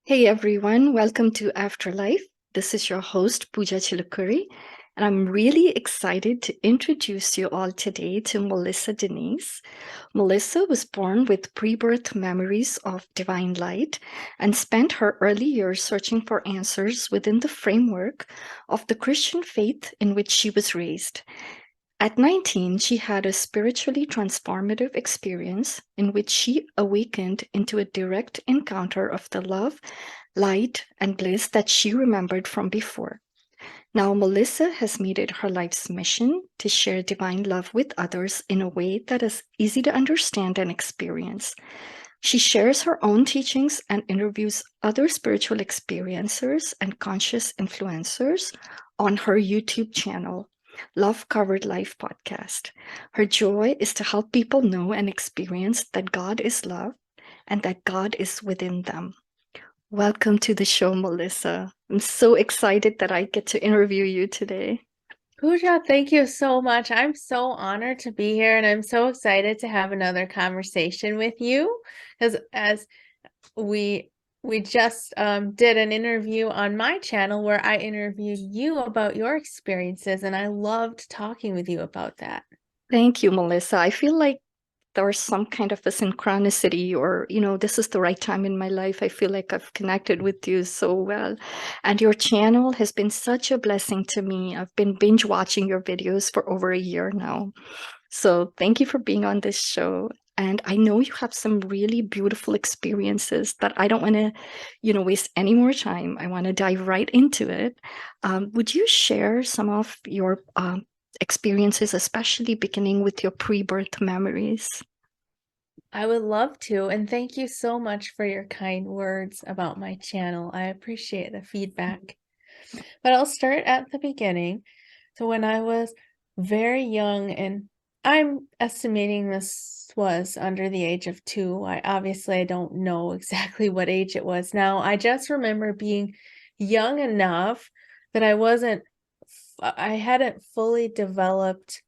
Hey everyone, welcome to Afterlife. This is your host, Pooja Chilukuri, and I'm really excited to introduce you all today to Melissa Denyce. Melissa was born with pre-birth memories of divine light and spent her early years searching for answers within the framework of the Christian faith in which she was raised. At 19, she had a spiritually transformative experience in which she awakened into a direct encounter of the love, light, and bliss that she remembered from before. Now, Melissa has made it her life's mission to share divine love with others in a way that is easy to understand and experience. She shares her own teachings and interviews other spiritual experiencers and conscious influencers on her YouTube channel, Love Covered Life Podcast. Her joy is to help people know and experience that God is love and that God is within them. Welcome to the show, Melissa. I'm so excited that I get to interview you today. Pooja, thank you so much. I'm so honored to be here and I'm so excited to have another conversation with you because as we just did an interview on my channel where I interviewed you about your experiences and I loved talking with you about that. Thank you, Melissa. I feel like there's some kind of a synchronicity, or, this is the right time in my life. I feel like I've connected with you so well. And your channel has been such a blessing to me. I've been binge watching your videos for over a year now. So thank you for being on this show. And I know you have some really beautiful experiences that I don't want to, waste any more time. I want to dive right into it. Would you share some of your experiences, especially beginning with your pre-birth memories? I would love to, and thank you so much for your kind words about my channel. I appreciate the feedback. But I'll start at the beginning. So when I was very young, and I'm estimating this was under the age of 2. I don't know exactly what age it was now. I just remember being young enough that I hadn't fully developed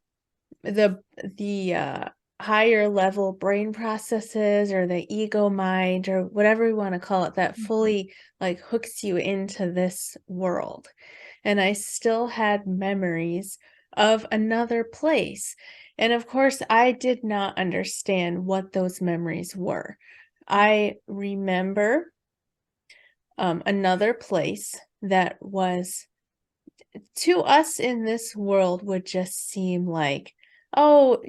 the higher level brain processes or the ego mind or whatever we want to call it that fully like hooks you into this world. And I still had memories of another place. And of course, I did not understand what those memories were. I remember another place that was to us in this world would just seem like, oh,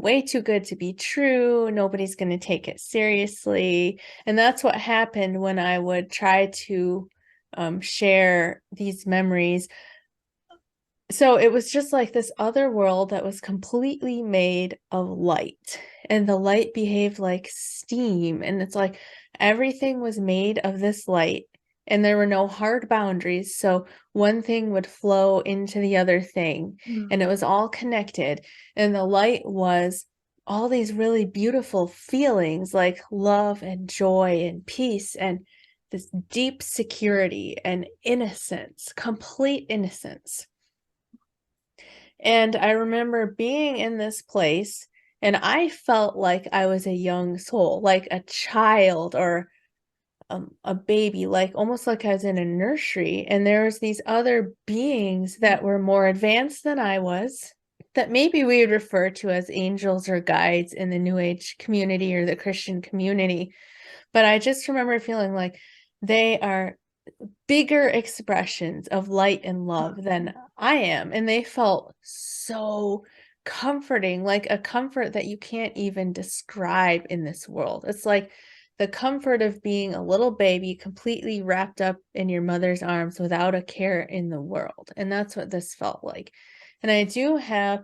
way too good to be true. Nobody's going to take it seriously. And that's what happened when I would try to share these memories. So it was just like this other world that was completely made of light, and the light behaved like steam. And it's like everything was made of this light, and there were no hard boundaries. So one thing would flow into the other thing, and it was all connected. And the light was all these really beautiful feelings like love and joy and peace and this deep security and innocence, complete innocence. And I remember being in this place and I felt like I was a young soul, like a child or a baby, like almost like I was in a nursery. And there was these other beings that were more advanced than I was, that maybe we would refer to as angels or guides in the New Age community or the Christian community. But I just remember feeling like they are bigger expressions of light and love than I am. And they felt so comforting, like a comfort that you can't even describe in this world. It's like the comfort of being a little baby completely wrapped up in your mother's arms without a care in the world. And that's what this felt like. And I do have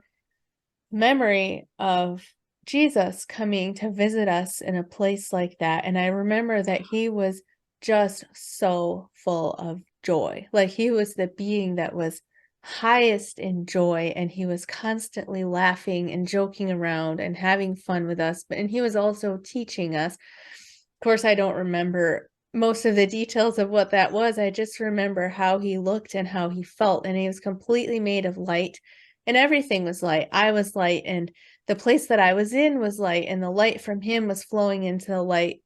memory of Jesus coming to visit us in a place like that. And I remember that he was just so full of joy. Like he was the being that was highest in joy, and he was constantly laughing and joking around and having fun with us. And he was also teaching us. Of course, I don't remember most of the details of what that was. I just remember how he looked and how he felt, and he was completely made of light, and everything was light. I was light, and the place that I was in was light, and the light from him was flowing into the light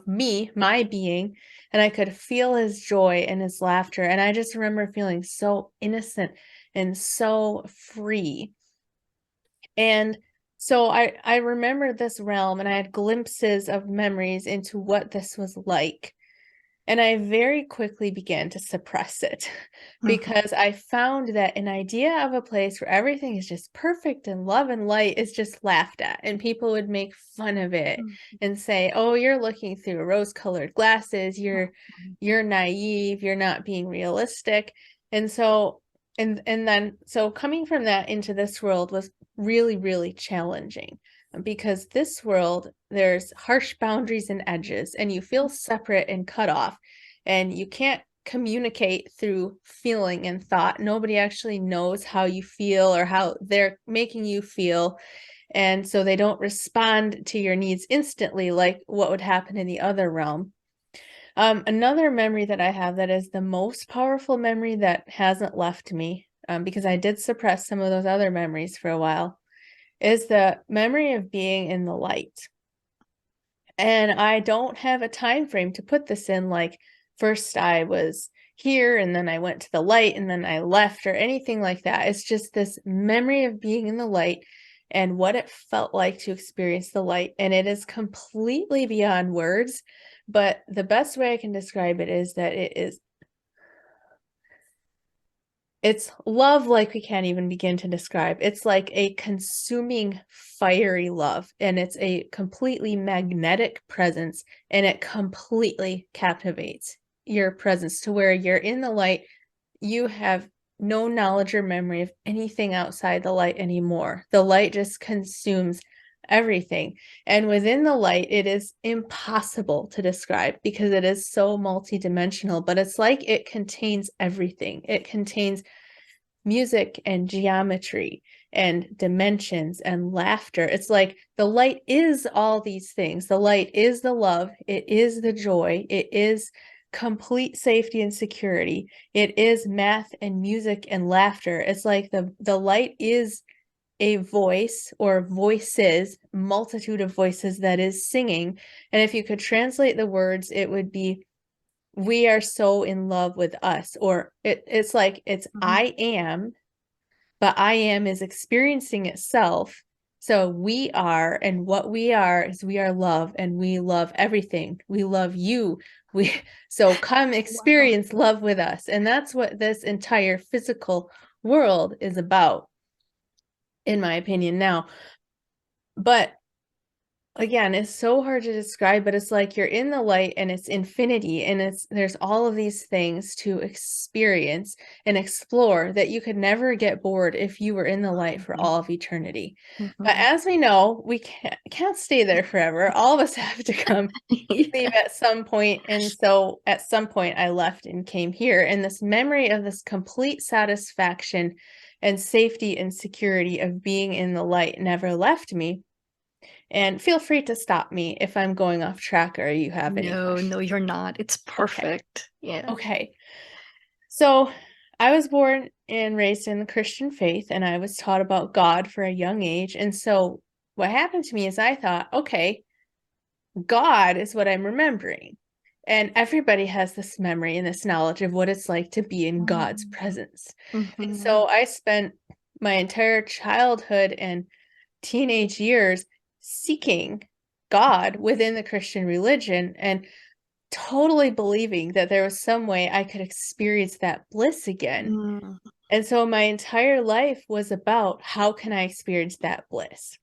me, my being, and I could feel his joy and his laughter. And I just remember feeling so innocent and so free. And so I remember this realm, and I had glimpses of memories into what this was like. And I very quickly began to suppress it because I found that an idea of a place where everything is just perfect and love and light is just laughed at. And people would make fun of it and say, oh, you're looking through rose-colored glasses. You're naive. You're not being realistic. And so, and then, so coming from that into this world was really, really challenging. Because this world, there's harsh boundaries and edges, and you feel separate and cut off, and you can't communicate through feeling and thought. Nobody actually knows how you feel or how they're making you feel. And so they don't respond to your needs instantly like what would happen in the other realm. Another memory that I have that is the most powerful memory that hasn't left me, because I did suppress some of those other memories for a while, is the memory of being in the light. And I don't have a time frame to put this in, like first I was here and then I went to the light and then I left or anything like that. It's just this memory of being in the light and what it felt like to experience the light. And it is completely beyond words, but the best way I can describe it is that it's love like we can't even begin to describe. It's like a consuming, fiery love, and it's a completely magnetic presence, and it completely captivates your presence to where you're in the light. You have no knowledge or memory of anything outside the light anymore. The light just consumes everything. And within the light, it is impossible to describe because it is so multidimensional, but it's like it contains everything. It contains music and geometry and dimensions and laughter. It's like the light is all these things. The light is the love. It is the joy. It is complete safety and security. It is math and music and laughter. It's like the light is a voice or voices, multitude of voices that is singing. And if you could translate the words, it would be, we are so in love with us. Or it's like, it's I am, but I am is experiencing itself. So we are, and what we are is we are love, and we love everything. We love you. So come experience love with us. And that's what this entire physical world is about, in my opinion now. But again, it's so hard to describe, but it's like you're in the light and it's infinity, and there's all of these things to experience and explore that you could never get bored if you were in the light for all of eternity. But as we know, we can't stay there forever. All of us have to come leave at some point. And so at some point I left and came here, and this memory of this complete satisfaction and safety and security of being in the light never left me. And feel free to stop me if I'm going off track or you have any questions. No, you're not. It's perfect. Okay. Yeah. Okay. So I was born and raised in the Christian faith, and I was taught about God for a young age. And so what happened to me is I thought, okay, God is what I'm remembering. And everybody has this memory and this knowledge of what it's like to be in God's presence. And so I spent my entire childhood and teenage years seeking God within the Christian religion and totally believing that there was some way I could experience that bliss again. And so my entire life was about, how can I experience that bliss?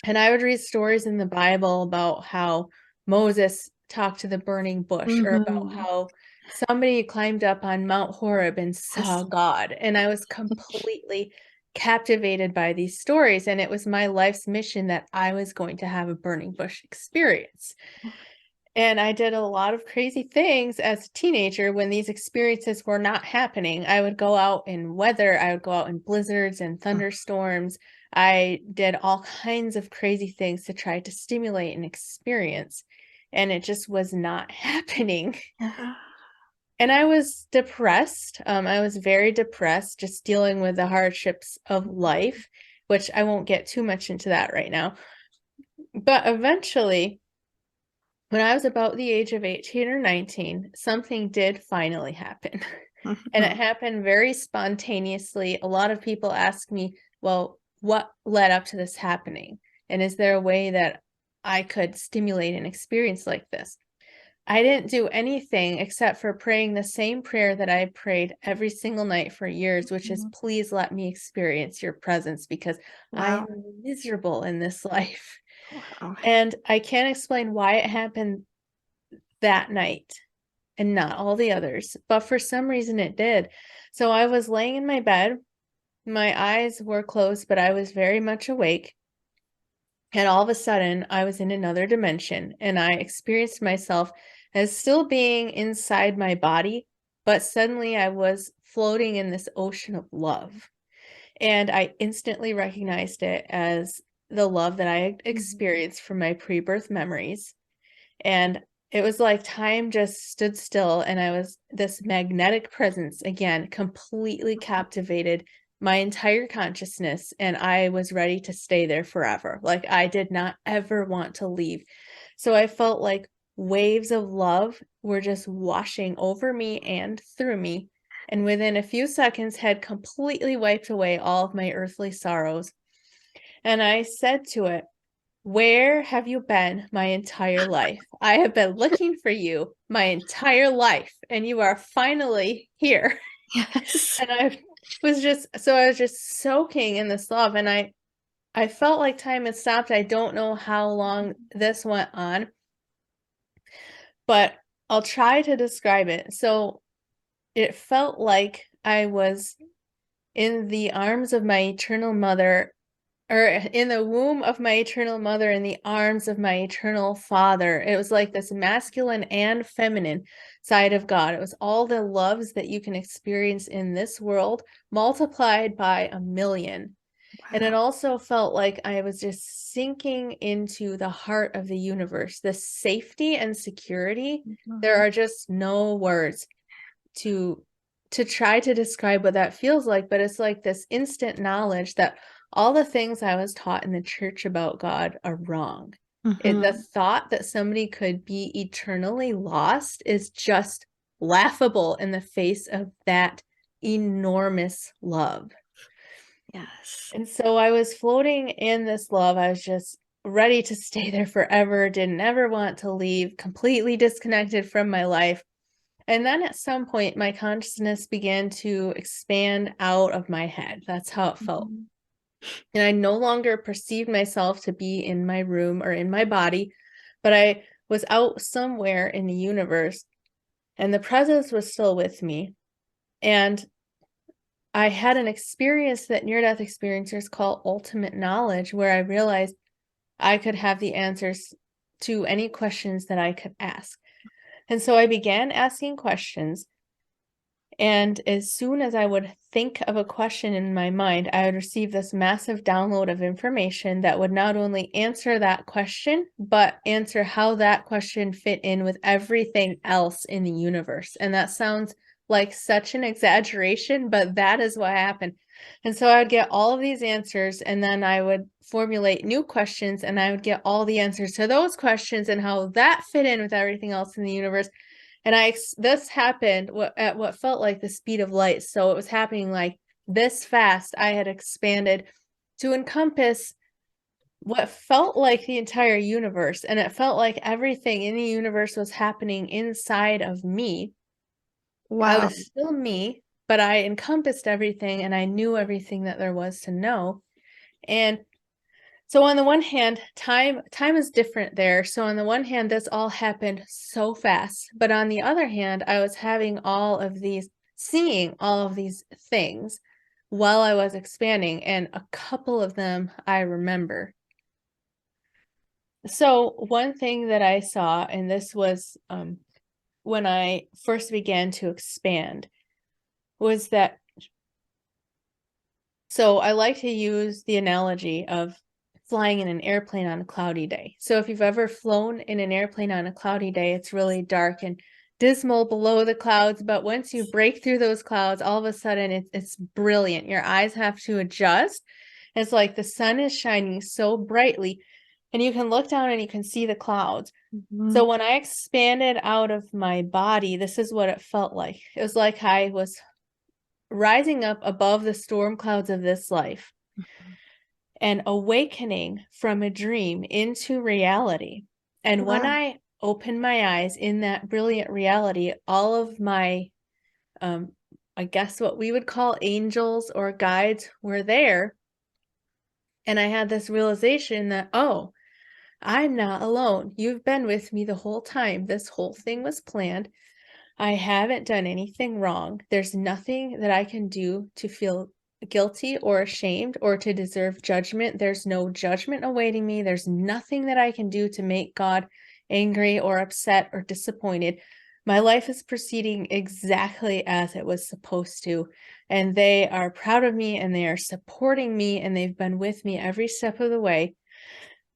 And I would read stories in the Bible about how Moses talked to the burning bush, or about how somebody climbed up on Mount Horeb and saw God. And I was completely captivated by these stories. And it was my life's mission that I was going to have a burning bush experience. And I did a lot of crazy things as a teenager when these experiences were not happening. I would go out in weather. I would go out in blizzards and thunderstorms. I did all kinds of crazy things to try to stimulate an experience, and it just was not happening. And I was depressed. I was very depressed, just dealing with the hardships of life, which I won't get too much into that right now. But eventually, when I was about the age of 18 or 19, something did finally happen. And it happened very spontaneously. A lot of people ask me, well, what led up to this happening? And is there a way that I could stimulate an experience like this? I didn't do anything except for praying the same prayer that I prayed every single night for years, which is, please let me experience your presence because I Wow. am miserable in this life. Wow. And I can't explain why it happened that night and not all the others, but for some reason it did. So I was laying in my bed, my eyes were closed, but I was very much awake. And all of a sudden, I was in another dimension, and I experienced myself as still being inside my body, but suddenly I was floating in this ocean of love. And I instantly recognized it as the love that I had experienced from my pre-birth memories. And it was like time just stood still, and I was this magnetic presence again, completely captivated my entire consciousness, and I was ready to stay there forever. Like I did not ever want to leave. So I felt like waves of love were just washing over me and through me, and within a few seconds had completely wiped away all of my earthly sorrows. And I said to it, where have you been my entire life? I have been looking for you my entire life, and you are finally here. Yes. And I was just soaking in this love, and I felt like time had stopped. I don't know how long this went on, but I'll try to describe it. So it felt like I was in the arms of my eternal mother, or in the womb of my eternal mother, in the arms of my eternal father. It was like this masculine and feminine side of God. It was all the loves that you can experience in this world multiplied by a million. And it Wow. also felt like I was just sinking into the heart of the universe, the safety and security. There are just no words to try to describe what that feels like, but it's like this instant knowledge that all the things I was taught in the church about God are wrong. The thought that somebody could be eternally lost is just laughable in the face of that enormous love. Yes. And so I was floating in this love. I was just ready to stay there forever, didn't ever want to leave, completely disconnected from my life. And then at some point, my consciousness began to expand out of my head. That's how it felt. And I no longer perceived myself to be in my room or in my body, but I was out somewhere in the universe, and the presence was still with me. And I had an experience that near-death experiencers call ultimate knowledge, where I realized I could have the answers to any questions that I could ask. And so I began asking questions. And as soon as I would think of a question in my mind, I would receive this massive download of information that would not only answer that question, but answer how that question fit in with everything else in the universe. And that sounds like such an exaggeration, but that is what happened. And so I would get all of these answers, and then I would formulate new questions, and I would get all the answers to those questions and how that fit in with everything else in the universe. And this happened at what felt like the speed of light. So it was happening like this fast. I had expanded to encompass what felt like the entire universe. And it felt like everything in the universe was happening inside of me. I Wow. was still me, but I encompassed everything, and I knew everything that there was to know. And so on the one hand, time is different there. So on the one hand, this all happened so fast. But on the other hand, I was having seeing all of these things while I was expanding, and a couple of them I remember. So one thing that I saw, and this was when I first began to expand, was that, so I like to use the analogy of flying in an airplane on a cloudy day. So if you've ever flown in an airplane on a cloudy day, it's really dark and dismal below the clouds. But once you break through those clouds, all of a sudden it's brilliant. Your eyes have to adjust. It's like the sun is shining so brightly, and you can look down and you can see the clouds. Mm-hmm. So when I expanded out of my body, this is what it felt like. It was like I was rising up above the storm clouds of this life and awakening from a dream into reality. And when Wow. I opened my eyes in that brilliant reality, all of my, I guess what we would call angels or guides were there. And I had this realization that, oh, I'm not alone. You've been with me the whole time. This whole thing was planned. I haven't done anything wrong. There's nothing that I can do to feel guilty or ashamed or to deserve judgment. There's no judgment awaiting me. There's nothing that I can do to make God angry or upset or disappointed. My life is proceeding exactly as it was supposed to. And they are proud of me and they are supporting me and they've been with me every step of the way.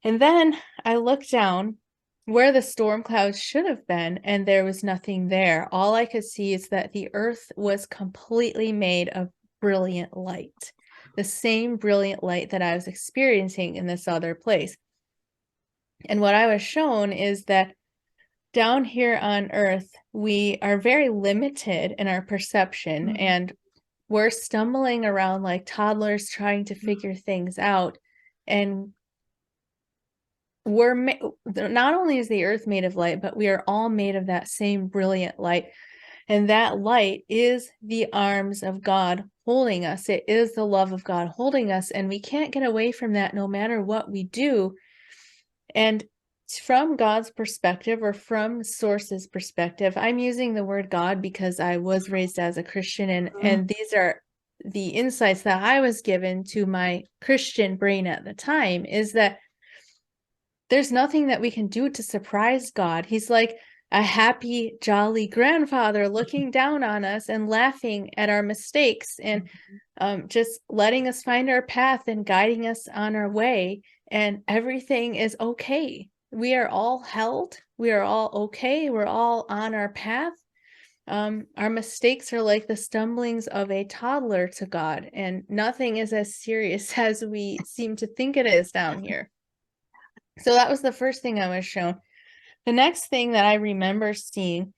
And then I looked down where the storm clouds should have been, and there was nothing there. All I could see is that the earth was completely made of brilliant light, the same brilliant light that I was experiencing in this other place. And what I was shown is that down here on earth, we are very limited in our perception, and we're stumbling around like toddlers trying to figure things out. And not only is the earth made of light, but we are all made of that same brilliant light. And that light is the arms of God holding us. It is the love of God holding us. And we can't get away from that no matter what we do. And from God's perspective, or from Source's perspective, I'm using the word God because I was raised as a Christian, and these are the insights that I was given to my Christian brain at the time, is that there's nothing that we can do to surprise God. He's like a happy, jolly grandfather looking down on us and laughing at our mistakes and just letting us find our path and guiding us on our way. And everything is okay. We are all held. We are all okay. We're all on our path. Our mistakes are like the stumblings of a toddler to God, and nothing is as serious as we seem to think it is down here. So that was the first thing I was shown. The next thing that I remember seeing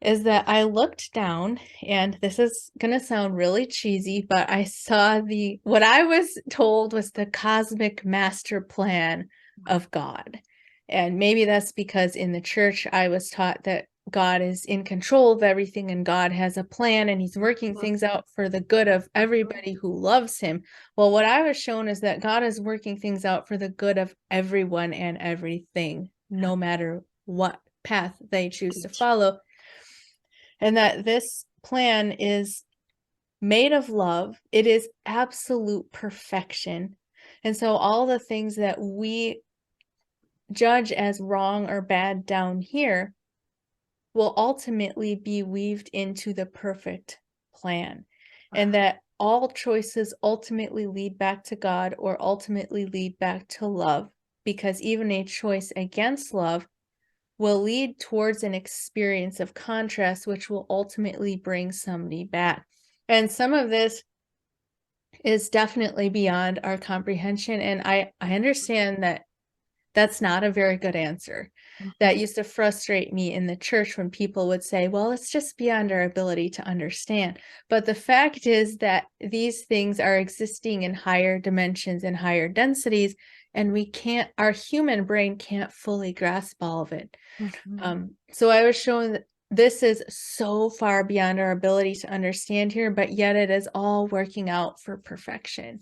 is that I looked down, and this is going to sound really cheesy, but I saw what I was told was the cosmic master plan of God. And maybe that's because in the church I was taught that God is in control of everything and God has a plan and he's working things out for the good of everybody who loves him. Well, what I was shown is that God is working things out for the good of everyone and everything, no matter what path they choose to follow. And that this plan is made of love. It is absolute perfection. And so all the things that we judge as wrong or bad down here will ultimately be weaved into the perfect plan. And that all choices ultimately lead back to God or ultimately lead back to love, because even a choice against love will lead towards an experience of contrast, which will ultimately bring somebody back. And some of this is definitely beyond our comprehension. And I understand that that's not a very good answer. That used to frustrate me in the church when people would say, well, it's just beyond our ability to understand. But the fact is that these things are existing in higher dimensions and higher densities, and our human brain can't fully grasp all of it. So I was shown that this is so far beyond our ability to understand here, but yet it is all working out for perfection.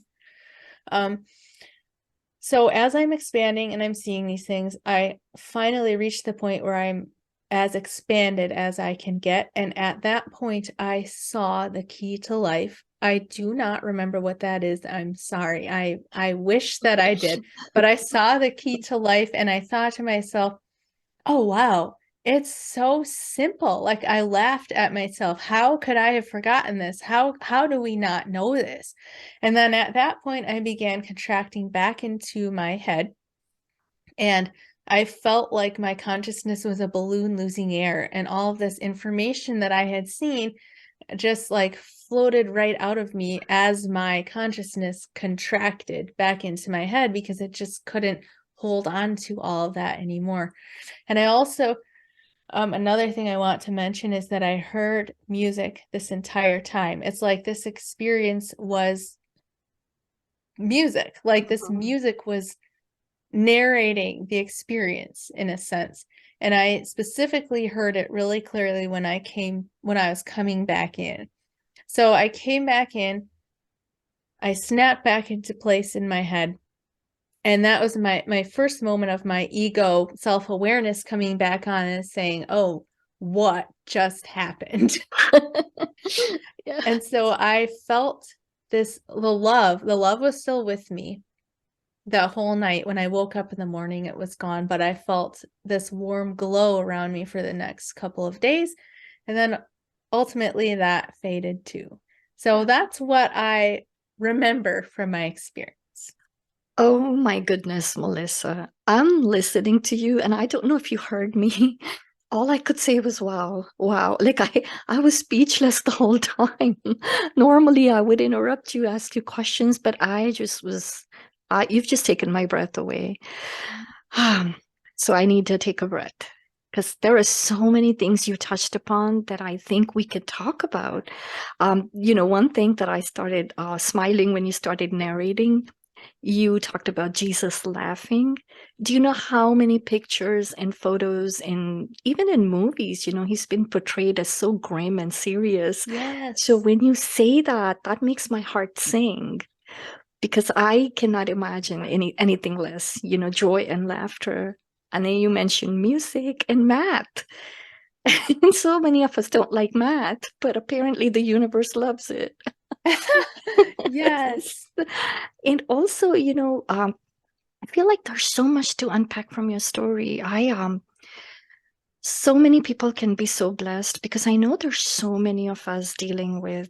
So as I'm expanding and I'm seeing these things, I finally reached the point where I'm as expanded as I can get. And at that point, I saw the key to life. I do not remember what that is. I'm sorry. I wish that I did, but I saw the key to life and I thought to myself, oh, wow, it's so simple. Like, I laughed at myself. How could I have forgotten this? How do we not know this? And then at that point, I began contracting back into my head, and I felt like my consciousness was a balloon losing air, and all of this information that I had seen just like floated right out of me as my consciousness contracted back into my head, because it just couldn't hold on to all of that anymore. And I also, another thing I want to mention is that I heard music this entire time. It's like this experience was music, like this music was narrating the experience in a sense. And I specifically heard it really clearly when I was coming back in. So I came back in, I snapped back into place in my head. And that was my first moment of my ego self-awareness coming back on and saying, oh, what just happened? Yeah. And so I felt the love was still with me that whole night. When I woke up in the morning, it was gone, but I felt this warm glow around me for the next couple of days. And then ultimately that faded too. So that's what I remember from my experience. Oh my goodness, Melissa. I'm listening to you, and I don't know if you heard me. All I could say was wow, wow. Like I was speechless the whole time. Normally I would interrupt you, ask you questions, but I just was you've just taken my breath away. So I need to take a breath because there are so many things you touched upon that I think we could talk about. One thing that I started smiling when you started narrating, you talked about Jesus laughing. Do you know how many pictures and photos and even in movies, he's been portrayed as so grim and serious. Yes. So when you say that, that makes my heart sing because I cannot imagine anything less, joy and laughter. And then you mentioned music and math. And so many of us don't like math, but apparently the universe loves it. Yes. And also, I feel like there's so much to unpack from your story. So many people can be so blessed because I know there's so many of us dealing with,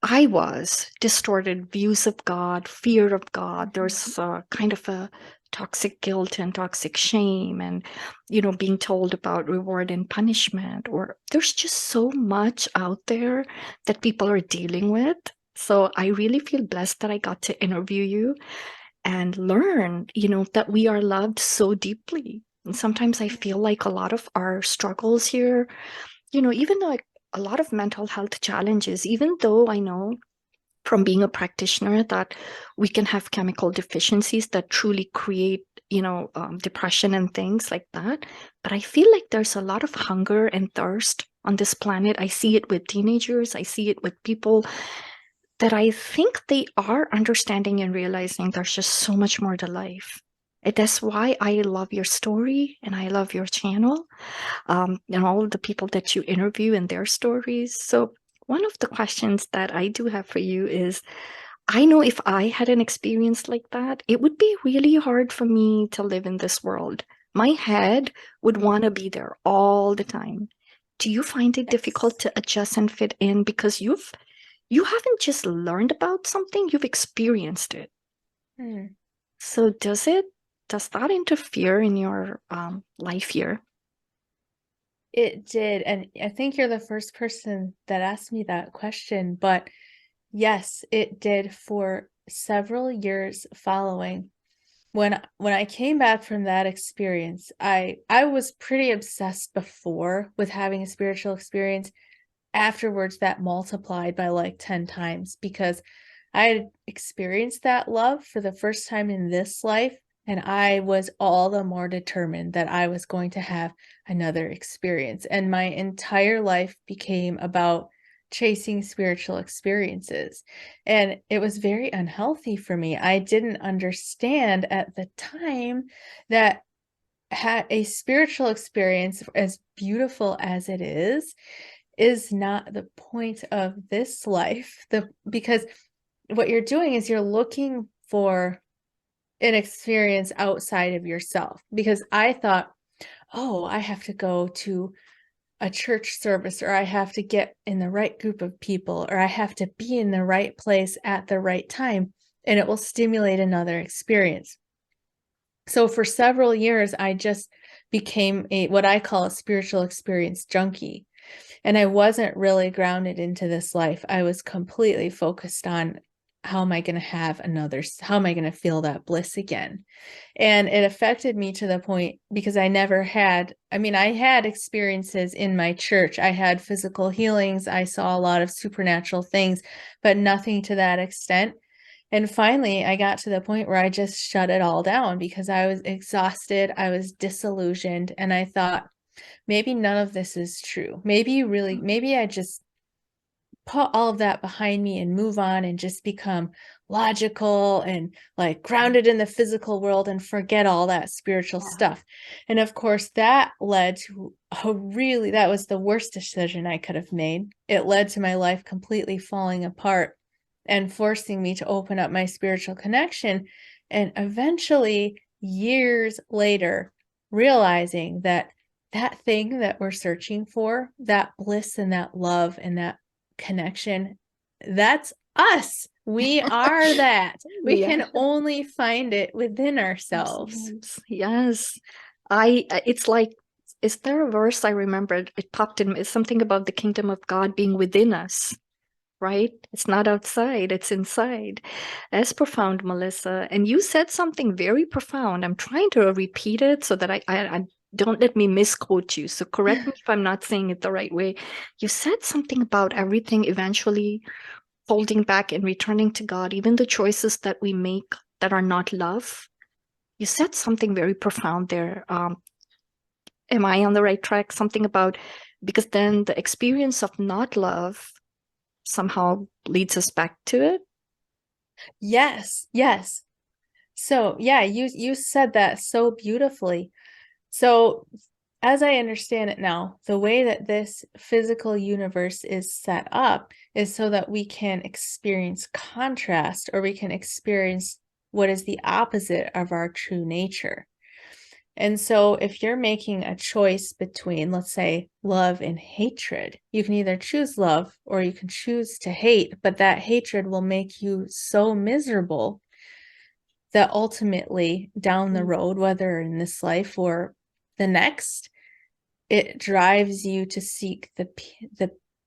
I was distorted views of God, fear of God. There's kind of a toxic guilt and toxic shame and, being told about reward and punishment, or there's just so much out there that people are dealing with. So I really feel blessed that I got to interview you and learn, that we are loved so deeply. And sometimes I feel like a lot of our struggles here, even like a lot of mental health challenges, even though I know from being a practitioner that we can have chemical deficiencies that truly create, depression and things like that. But I feel like there's a lot of hunger and thirst on this planet. I see it with teenagers, I see it with people that I think they are understanding and realizing there's just so much more to life. And that's why I love your story and I love your channel, and all of the people that you interview and their stories. So, one of the questions that I do have for you is I know if I had an experience like that, it would be really hard for me to live in this world. My head would want to be there all the time. Do you find it difficult to adjust and fit in because you haven't just learned about something, you've experienced it. Hmm. So does that interfere in your life here? It did. And I think you're the first person that asked me that question. But yes, it did for several years following. When I came back from that experience, I was pretty obsessed before with having a spiritual experience. Afterwards, that multiplied by like 10 times because I had experienced that love for the first time in this life. And I was all the more determined that I was going to have another experience. And my entire life became about chasing spiritual experiences. And it was very unhealthy for me. I didn't understand at the time that had a spiritual experience, as beautiful as it is not the point of this life. Because what you're doing is you're looking for an experience outside of yourself. Because I thought, oh, I have to go to a church service, or I have to get in the right group of people, or I have to be in the right place at the right time, and it will stimulate another experience. So for several years, I just became what I call a spiritual experience junkie. And I wasn't really grounded into this life. I was completely focused on how am I going to feel that bliss again? And it affected me to the point because I had experiences in my church. I had physical healings. I saw a lot of supernatural things, but nothing to that extent. And finally, I got to the point where I just shut it all down because I was exhausted. I was disillusioned. And I thought, maybe none of this is true. Maybe I just put all of that behind me and move on and just become logical and like grounded in the physical world and forget all that spiritual stuff. And of course, that led to that was the worst decision I could have made. It led to my life completely falling apart and forcing me to open up my spiritual connection. And eventually, years later, realizing that that thing that we're searching for, that bliss and that love and that connection, that's us. We are that. We can only find it within ourselves. Yes. It's like, is there a verse I remember? It popped in. It's something about the kingdom of God being within us, right? It's not outside, it's inside. That's profound, Melissa. And you said something very profound. I'm trying to repeat it so that I don't let me misquote you. So correct me if I'm not saying it the right way. You said something about everything eventually folding back and returning to God, even the choices that we make that are not love. You said something very profound there. Am I on the right track? Something about, because then the experience of not love somehow leads us back to it. Yes. So yeah, you said that so beautifully. So as I understand it now, the way that this physical universe is set up is so that we can experience contrast, or we can experience what is the opposite of our true nature. And so if you're making a choice between, let's say, love and hatred, you can either choose love or you can choose to hate, but that hatred will make you so miserable that ultimately down the road, whether in this life or the next, it drives you to seek the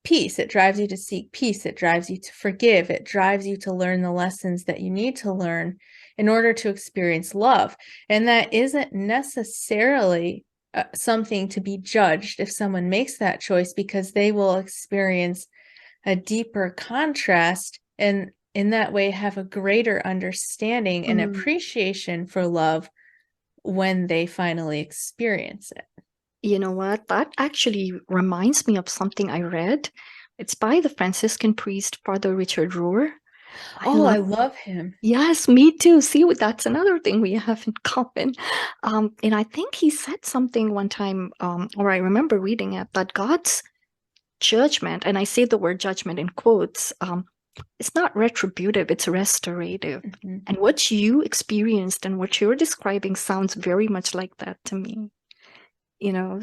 peace. It drives you to seek peace. It drives you to forgive. It drives you to learn the lessons that you need to learn in order to experience love. And that isn't necessarily something to be judged if someone makes that choice, because they will experience a deeper contrast and in that way have a greater understanding and appreciation for love when they finally experience it. You know what? That actually reminds me of something I read. It's by the Franciscan priest, Father Richard Rohr. I love him. Yes, me too. See, that's another thing we have in common. And I think he said something one time, or I remember reading it, that God's judgment, and I say the word judgment in quotes, it's not retributive, it's restorative. And what you experienced and what you're describing sounds very much like that to me.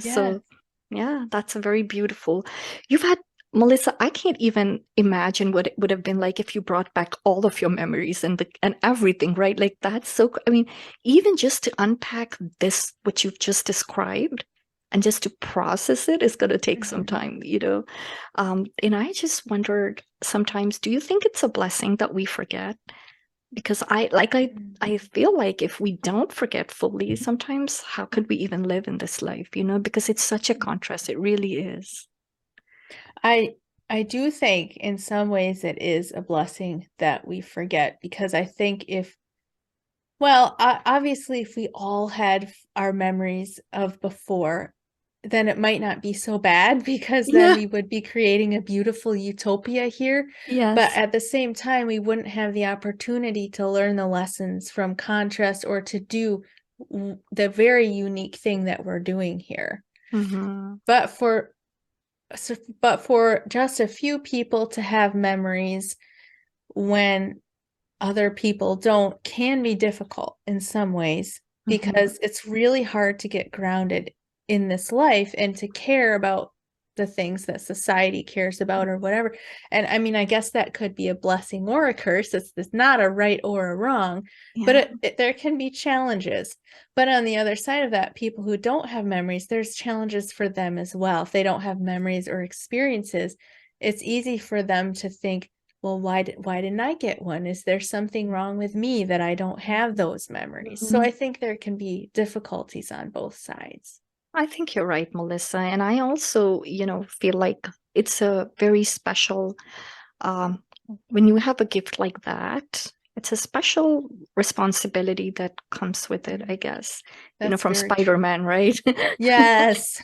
So yeah, that's a very beautiful. You've had, Melissa, I can't even imagine what it would have been like if you brought back all of your memories and everything, right? Like that's so, I mean, even just to unpack this, what you've just described, and just to process it is going to take some time, and I just wondered sometimes, do you think it's a blessing that we forget? Because I feel like if we don't forget fully, sometimes how could we even live in this life, because it's such a contrast. It really is. I do think in some ways it is a blessing that we forget, because I think obviously if we all had our memories of before, then it might not be so bad, because then we would be creating a beautiful utopia here. Yes. But at the same time, we wouldn't have the opportunity to learn the lessons from contrast or to do the very unique thing that we're doing here. But for just a few people to have memories when other people don't can be difficult in some ways, because it's really hard to get grounded in this life and to care about the things that society cares about or whatever. And I mean, I guess that could be a blessing or a curse. It's not a right or a wrong, but there can be challenges. But on the other side of that, people who don't have memories, there's challenges for them as well. If they don't have memories or experiences, it's easy for them to think, well, why didn't I get one? Is there something wrong with me that I don't have those memories? So I think there can be difficulties on both sides. I think you're right, Melissa. And I also, feel like it's a very special, um, when you have a gift like that, it's a special responsibility that comes with it, I guess, That's from very true. Spider-Man, right? Yes.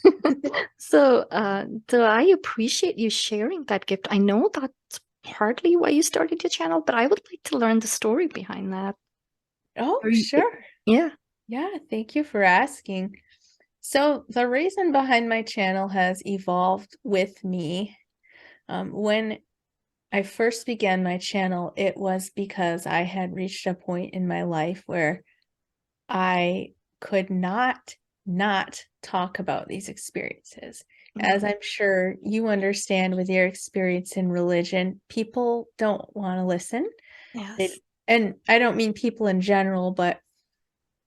So I appreciate you sharing that gift. I know that's partly why you started your channel, but I would like to learn the story behind that. Oh, Are you- sure. Yeah. Yeah, thank you for asking. So the reason behind my channel has evolved with me. When I first began my channel, it was because I had reached a point in my life where I could not talk about these experiences. As I'm sure you understand with your experience in religion, people don't want to listen. Yes. And I don't mean people in general, but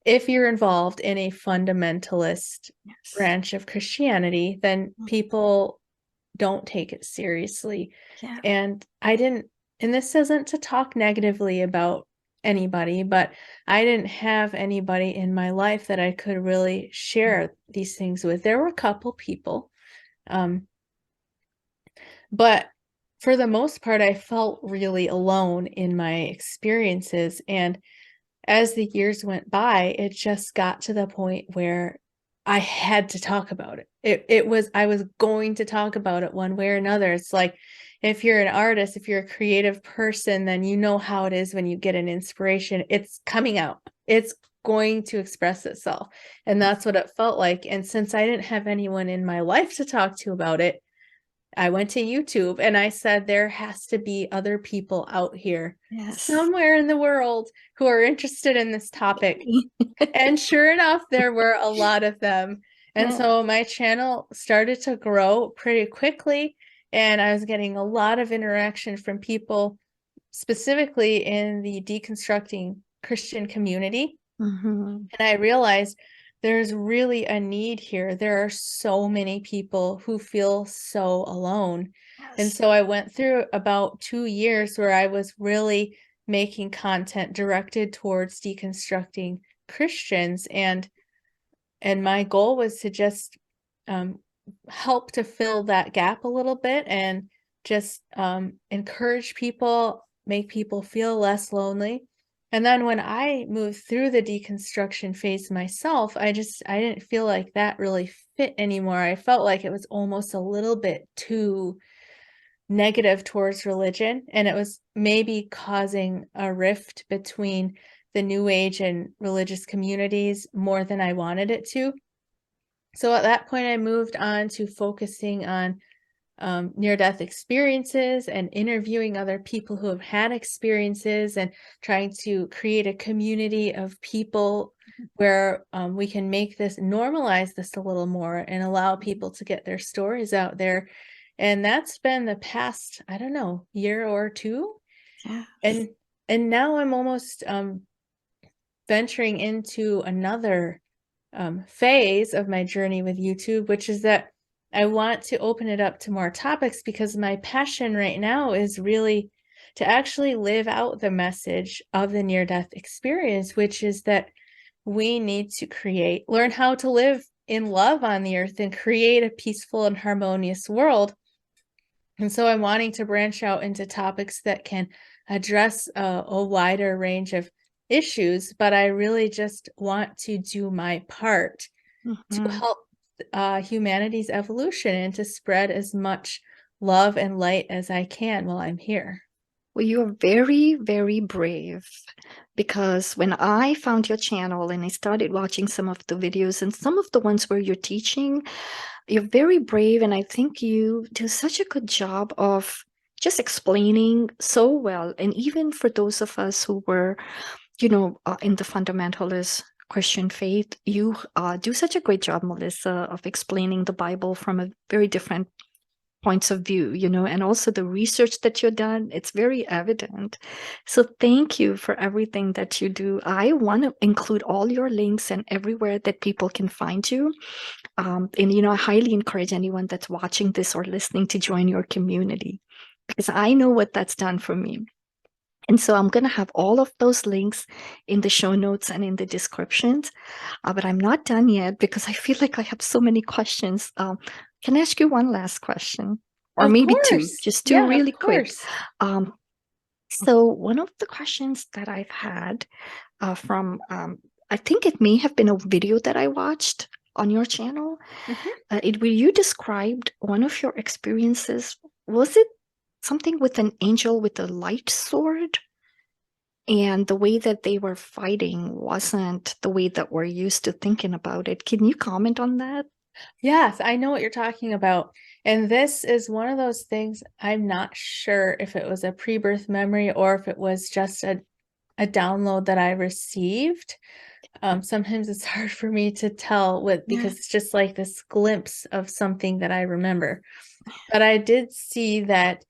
if you're involved in a fundamentalist Yes. branch of Christianity, then people don't take it seriously. Yeah. And and this isn't to talk negatively about anybody, but I didn't have anybody in my life that I could really share these things with. There were a couple people, um, but for the most part, I felt really alone in my experiences. And as the years went by, it just got to the point where I had to talk about it. I was going to talk about it one way or another. It's like if you're an artist, if you're a creative person, then you know how it is when you get an inspiration. It's coming out. It's going to express itself. And that's what it felt like. And since I didn't have anyone in my life to talk to about it, I went to YouTube and I said, there has to be other people out here Yes. somewhere in the world who are interested in this topic. And sure enough, there were a lot of them. And Yeah. so my channel started to grow pretty quickly. And I was getting a lot of interaction from people, specifically in the deconstructing Christian community. Mhm. And I realized there's really a need here. There are so many people who feel so alone. And Yes. so I went through about 2 years where I was really making content directed towards deconstructing Christians. And my goal was to just um, help to fill that gap a little bit and just encourage people, make people feel less lonely. And then when I moved through the deconstruction phase myself, I didn't feel like that really fit anymore. I felt like it was almost a little bit too negative towards religion, and it was maybe causing a rift between the New Age and religious communities more than I wanted it to. So at that point, I moved on to focusing on near-death experiences and interviewing other people who have had experiences and trying to create a community of people where we can make this, normalize this a little more and allow people to get their stories out there. And that's been the past, I don't know, year or two. Yes. And and now I'm almost venturing into another phase of my journey with YouTube, which is that I want to open it up to more topics because my passion right now is really to actually live out the message of the near-death experience, which is that we need to learn how to live in love on the earth and create a peaceful and harmonious world. And so I'm wanting to branch out into topics that can address a wider range of issues, but I really just want to do my part to Mhm. help humanity's evolution and to spread as much love and light as I can while I'm here. Well, you're very, very brave because when I found your channel and I started watching some of the videos and some of the ones where you're teaching, you're very brave. And I think you do such a good job of just explaining so well. And even for those of us who were, in the fundamentalist Christian faith, you do such a great job, Melissa, of explaining the Bible from a very different points of view, and also the research that you've done, it's very evident. So thank you for everything that you do. I want to include all your links and everywhere that people can find you. And I highly encourage anyone that's watching this or listening to join your community. because I know what that's done for me. And so I'm going to have all of those links in the show notes and in the descriptions. But I'm not done yet because I feel like I have so many questions. Can I ask you one last question? Or Of maybe two, course. just two Yeah, of really quick. course. Um, so one of the questions that I've had from, I think it may have been a video that I watched on your channel. Mhm. Where you described one of your experiences. Was it something with an angel with a light sword? And the way that they were fighting wasn't the way that we're used to thinking about it. Can you comment on that? Yes, I know what you're talking about. And this is one of those things I'm not sure if it was a pre-birth memory or if it was just a download that I received. Sometimes it's hard for me to tell Yeah. because it's just like this glimpse of something that I remember. But I did see that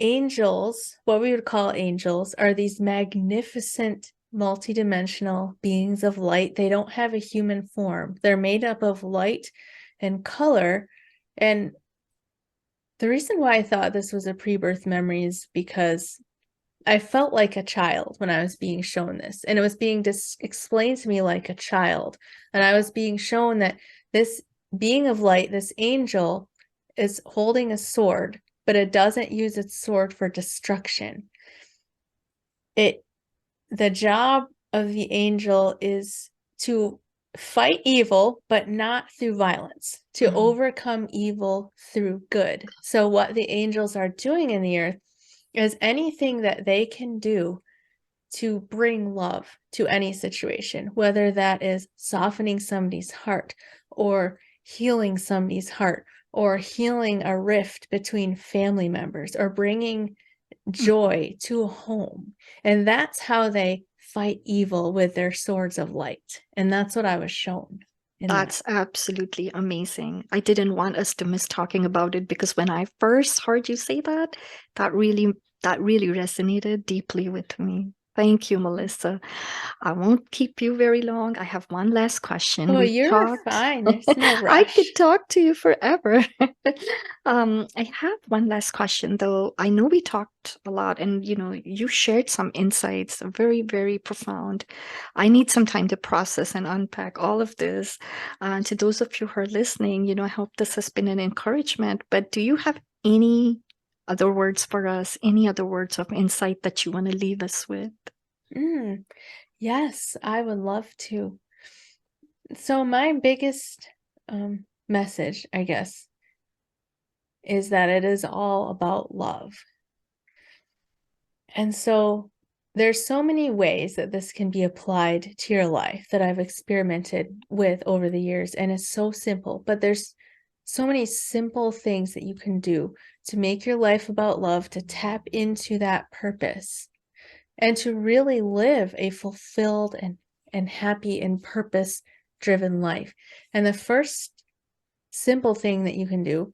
angels, what we would call angels, are these magnificent multidimensional beings of light. They don't have a human form. They're made up of light and color. And the reason why I thought this was a pre-birth memory is because I felt like a child when I was being shown this, and it was being explained to me like a child. And I was being shown that this being of light, this angel, is holding a sword, but it doesn't use its sword for destruction. The job of the angel is to fight evil, but not through violence, to Mhm. overcome evil through good. So what the angels are doing in the earth is anything that they can do to bring love to any situation, whether that is softening somebody's heart or healing somebody's heart or healing a rift between family members or bringing joy to a home. And that's how they fight evil with their swords of light. And that's what I was shown in that. That's absolutely amazing. I didn't want us to miss talking about it because when I first heard you say that, that really that really resonated deeply with me. Thank you, Melissa. I won't keep you very long. I have one last question. Oh, We've you're talked. fine. There's no I could rush. talk to you forever. I have one last question, though. I know we talked a lot, and you shared some insights, very, very profound. I need some time to process and unpack all of this. To those of you who are listening, I hope this has been an encouragement. But do you have any other words for us? Any other words of insight that you want to leave us with? Mm, yes, I would love to. So my biggest message, I guess, is that it is all about love. And so there's so many ways that this can be applied to your life that I've experimented with over the years, and it's so simple, but there's so many simple things that you can do to make your life about love, to tap into that purpose, and to really live a fulfilled and happy and purpose-driven life. And the first simple thing that you can do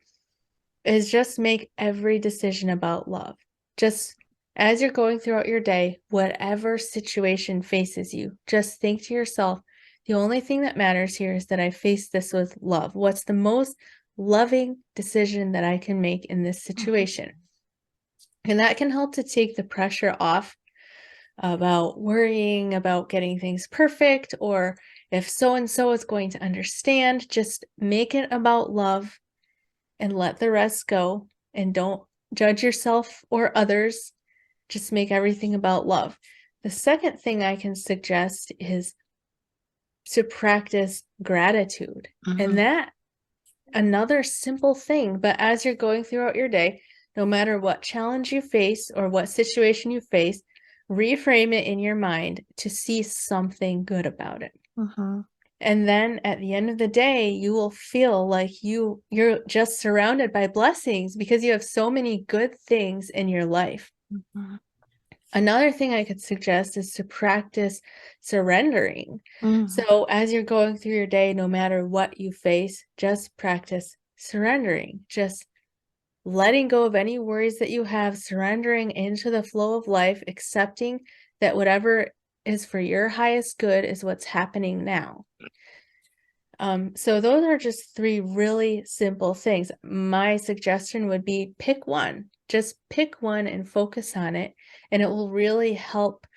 is just make every decision about love. Just as you're going throughout your day, whatever situation faces you, just think to yourself, the only thing that matters here is that I face this with love. What's the most loving decision that I can make in this situation? And that can help to take the pressure off about worrying about getting things perfect, or if so and so is going to understand. Just make it about love and let the rest go, and don't judge yourself or others. Just make everything about love. The second thing I can suggest is to practice gratitude. And Mhm. that, another simple thing, but as you're going throughout your day, no matter what challenge you face or what situation you face, reframe it in your mind to see something good about it. Mhm. And then at the end of the day, you will feel like you're just surrounded by blessings because you have so many good things in your life. Mhm. Another thing I could suggest is to practice surrendering. Mhm. So as you're going through your day, no matter what you face, just practice surrendering. Just letting go of any worries that you have, surrendering into the flow of life, accepting that whatever is for your highest good is what's happening now. So those are just 3 really simple things. My suggestion would be pick one. Just pick one and focus on it, and it will really help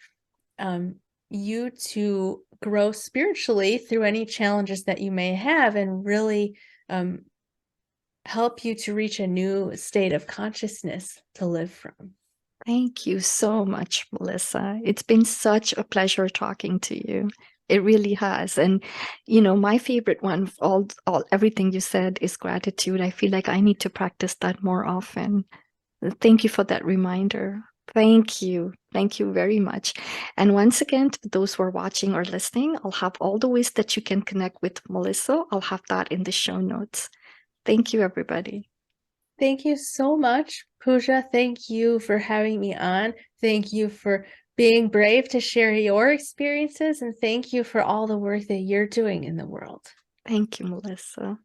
you to grow spiritually through any challenges that you may have, and really help you to reach a new state of consciousness to live from. Thank you so much, Melissa. It's been such a pleasure talking to you. It really has. And my favorite one, all everything you said is gratitude. I feel like I need to practice that more often. Thank you for that reminder. Thank you. Thank you very much. And once again, to those who are watching or listening, I'll have all the ways that you can connect with Melissa. I'll have that in the show notes. Thank you, everybody. Thank you so much, Pooja. Thank you for having me on. Thank you for being brave to share your experiences, and thank you for all the work that you're doing in the world. Thank you, Melissa.